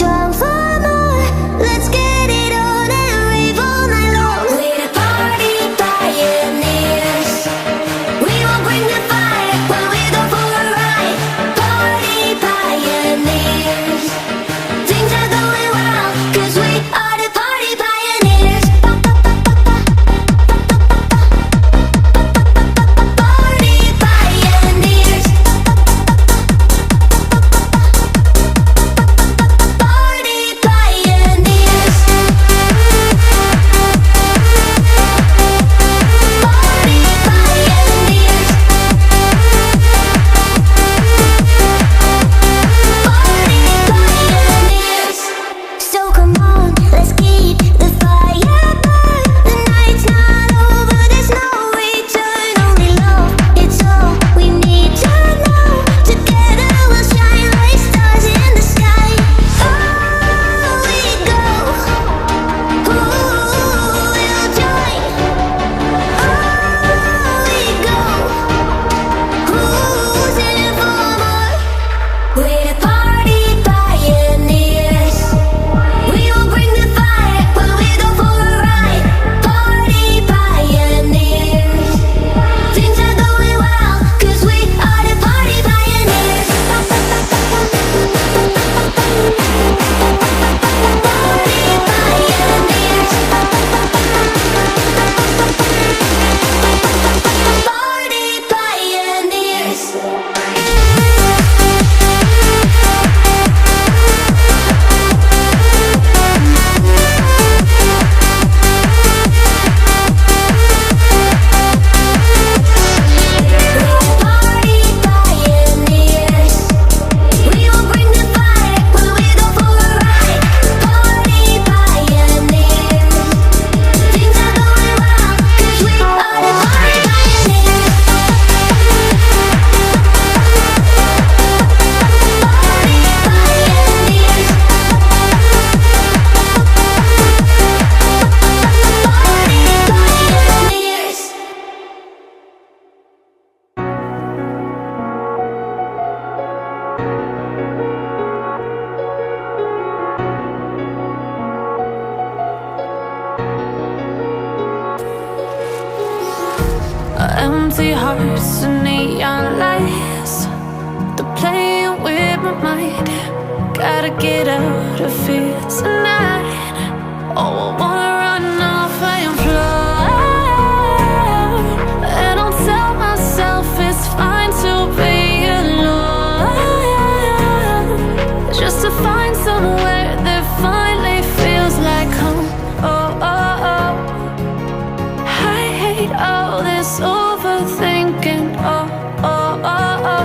time for more. Let's get it on and rave all night long. We're the party pioneers. We will bring the fire when we go for a ride. Party pioneers. Things are going well, 'cause we are the party pioneers. Party pioneers. Party pioneers. Party pioneers. Party pioneers. So come on, let's keep the fire burn. The night's not over, there's no return. Only love, it's all we need to know. Together we'll shine like stars in the sky. Oh, we go. Ooh, we'll join. Oh, we go. Who's in for more? We're the party pioneers. We will bring the fire when we go for a ride. Party pioneers. Things are going well, 'cause we are the party pioneers. Party pioneers. Party pioneers. Party pioneers. We will bring the fire when we go for a ride. Party pioneers. Things are going well, 'cause we are the party pioneers. Party pioneers. Party pioneers. Empty hearts and neon lights, they're playing with my mind. Gotta get out of here tonight. Oh, I wanna run off and fly. And I'll tell myself it's fine to be alone, just to find somewhere that finally feels like home. Oh, oh, oh. I hate all this overthinking. Oh, oh, oh, oh.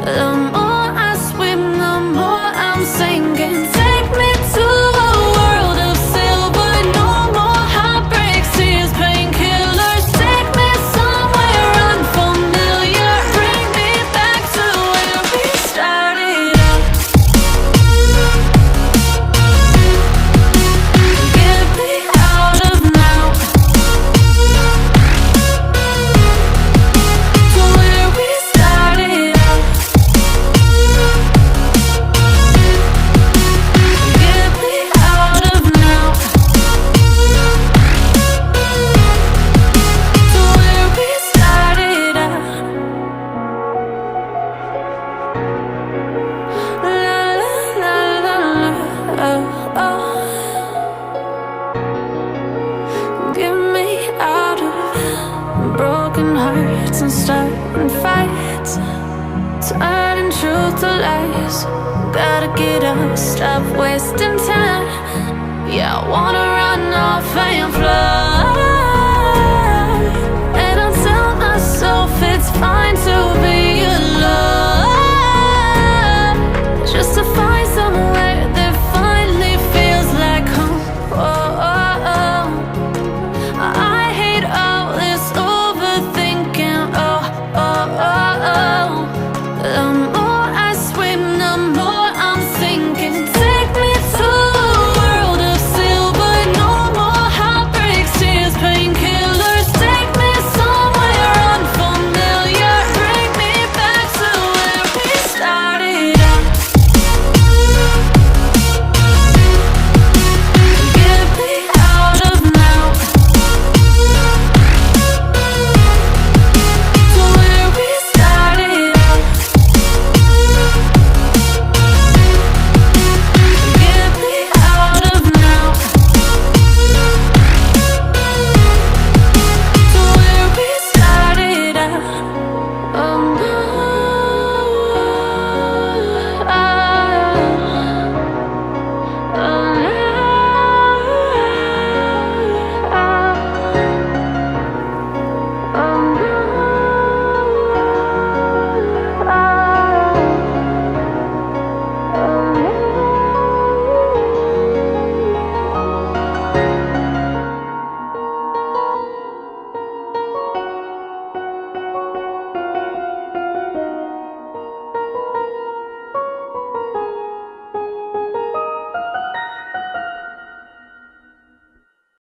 The more I swim, the more I'm sinking. Take me to a world of silver. No more heartbreaks, tears, painkillers. Take me somewhere unfamiliar. Bring me back to where we started out. Get me out of now. To where we started out. Get me out of now. To where we started out. La la la la la. Oh, oh. Get me out of broken hearts and starting fights, turning truth to lies. Gotta get up, stop wasting time. Yeah, I wanna run off and fly.